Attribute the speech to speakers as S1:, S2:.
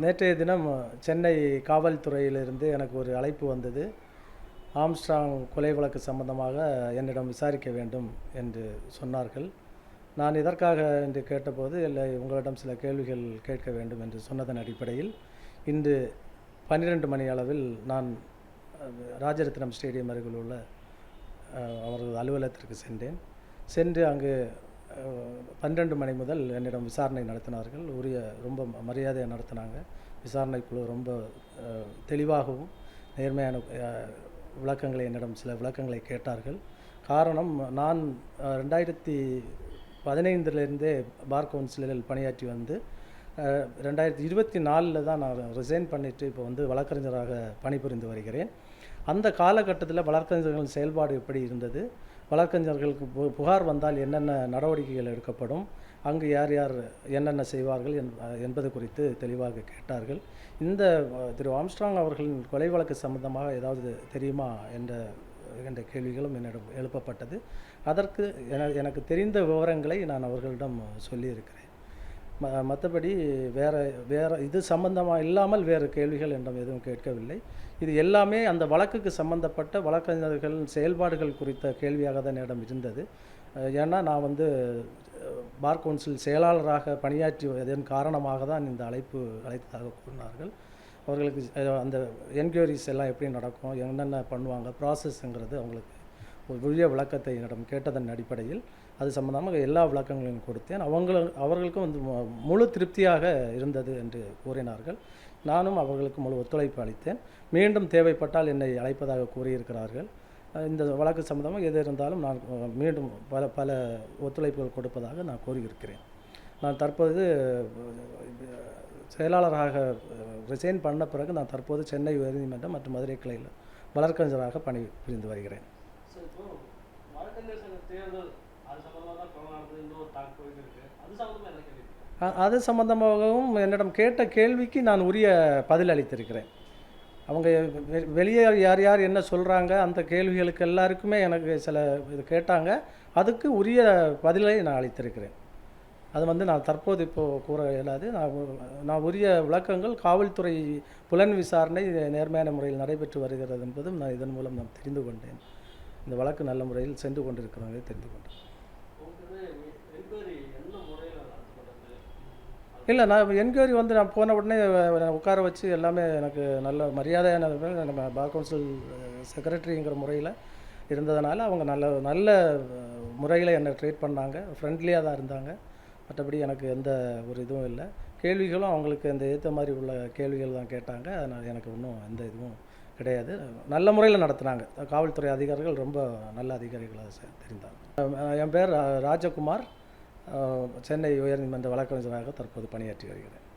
S1: நேற்றைய தினம் சென்னை காவல்துறையிலிருந்து எனக்கு ஒரு அழைப்பு வந்தது. ஆம்ஸ்ட்ராங் கொலை வழக்கு சம்பந்தமாக என்னிடம் விசாரிக்க வேண்டும் என்று சொன்னார்கள். நான் இதற்காக என்று கேட்டபோது, இல்லை, உங்களிடம் சில கேள்விகள் கேட்க வேண்டும் என்று சொன்னதன் அடிப்படையில் இன்று 12 மணி அளவில் நான் ராஜரத்னம் ஸ்டேடியம் அருகில் உள்ள அவரது அலுவலகத்திற்கு சென்று அங்கு 12 மணி முதல் என்னிடம் விசாரணை நடத்தினார்கள். ரொம்ப மரியாதையாக நடத்தினாங்க. விசாரணை குழு ரொம்ப தெளிவாகவும் நேர்மையான விளக்கங்களை என்னிடம் சில விளக்கங்களை கேட்டார்கள். காரணம், நான் 2015 பார் கவுன்சிலில் பணியாற்றி வந்து 2024 தான் நான் ரிசைன் பண்ணிவிட்டு இப்போ வந்து வழக்கறிஞராக பணிபுரிந்து வருகிறேன். அந்த காலகட்டத்தில் வழக்கறிஞர்களின் செயல்பாடு எப்படி இருந்தது, வழக்கறிஞர்களுக்கு புகார் வந்தால் என்னென்ன நடவடிக்கைகள் எடுக்கப்படும், அங்கு யார் யார் என்னென்ன செய்வார்கள் என்பது குறித்து தெளிவாக கேட்டார்கள். இந்த திரு ஆம்ஸ்ட்ராங் அவர்களின் கொலை வழக்கு சம்பந்தமாக ஏதாவது தெரியுமா என்ற கேள்விகளும் என்னிடம் எழுப்பப்பட்டது. அதற்கு எனக்கு தெரிந்த விவரங்களை நான் அவர்களிடம் சொல்லியிருக்கிறேன். மற்றபடி வேறு இது சம்பந்தமாக இல்லாமல் வேறு கேள்விகள் என்னிடம் எதுவும் கேட்கவில்லை. இது எல்லாமே அந்த வழக்குக்கு சம்பந்தப்பட்ட வழக்கறிஞர்கள் செயல்பாடுகள் குறித்த கேள்வியாக தான் என்னிடம் இருந்தது. ஏன்னா நான் வந்து பார் கவுன்சில் செயலாளராக பணியாற்றுவதன் காரணமாக தான் இந்த அழைத்ததாக கூறினார்கள். அவர்களுக்கு அந்த என்கொயரிஸ் எல்லாம் எப்படி நடக்கும், என்னென்ன பண்ணுவாங்க, ப்ராசஸ்ங்கிறது அவங்களுக்கு ஒரு உரிய விளக்கத்தை என்னிடம் கேட்டதன் அடிப்படையில் அது சம்பந்தமாக எல்லா விளக்கங்களையும் கொடுத்தேன். அவர்களுக்கும் வந்து முழு திருப்தியாக இருந்தது என்று கூறினார்கள். நானும் அவர்களுக்கு முழு ஒத்துழைப்பு அளித்தேன். மீண்டும் தேவைப்பட்டால் என்னை அழைப்பதாக கூறியிருக்கிறார்கள். இந்த வழக்கு சம்பந்தமாக எது இருந்தாலும் நான் மீண்டும் பல ஒத்துழைப்புகள் கொடுப்பதாக நான் கூறியிருக்கிறேன். நான் தற்போது செயலாளராக ரிசைன் பண்ண பிறகு நான் தற்போது சென்னை உயர்நீதிமன்றம் மற்றும் மதுரை கிளையில் வழக்கறிஞராக பணிபுரிந்து வருகிறேன். அது சம்பந்தமாகவும் என்னிடம் கேட்ட கேள்விக்கு நான் உரிய பதில் அளித்திருக்கிறேன். அவங்க வெளியே யார் யார் என்ன சொல்கிறாங்க, அந்த கேள்விகளுக்கு எல்லாருக்குமே எனக்கு சில இது கேட்டாங்க. அதுக்கு உரிய பதிலை நான் அளித்திருக்கிறேன். அது வந்து நான் தற்போது இப்போது கூற இயலாது. நான் உரிய விளக்கங்கள், காவல்துறை புலன் விசாரணை நேர்மையான முறையில் நடைபெற்று வருகிறது என்பதும் நான் இதன் மூலம் நான் தெரிந்து கொண்டேன். இந்த வழக்கு நல்ல முறையில் சென்று கொண்டிருக்கிறவங்க தெரிந்து கொண்டேன். இல்லை, நான் என்கொயரி வந்து நான் போன உடனே உட்கார வச்சு எல்லாமே எனக்கு நல்ல மரியாதையான நம்ம பார் கவுன்சில் செக்ரட்டரிங்கிற முறையில் இருந்ததுனால அவங்க நல்ல முறையில் என்னை ட்ரீட் பண்ணாங்க. ஃப்ரெண்ட்லியாக தான் இருந்தாங்க. மற்றபடி எனக்கு எந்த ஒரு இதுவும் இல்லை. கேள்விகளும் அவங்களுக்கு அந்த ஏற்ற மாதிரி உள்ள கேள்விகள் தான் கேட்டாங்க. அதனால் எனக்கு இன்னும் எந்த இதுவும் கிடையாது. நல்ல முறையில் நடத்துனாங்க. காவல்துறை அதிகாரிகள் ரொம்ப நல்ல அதிகாரிகளாக தெரிந்தாங்க. என் பேர் ராஜகுமார். சென்னை உயர்நீதிமன்ற வழக்கறிஞராக தற்போது பணியாற்றி வருகிறேன்.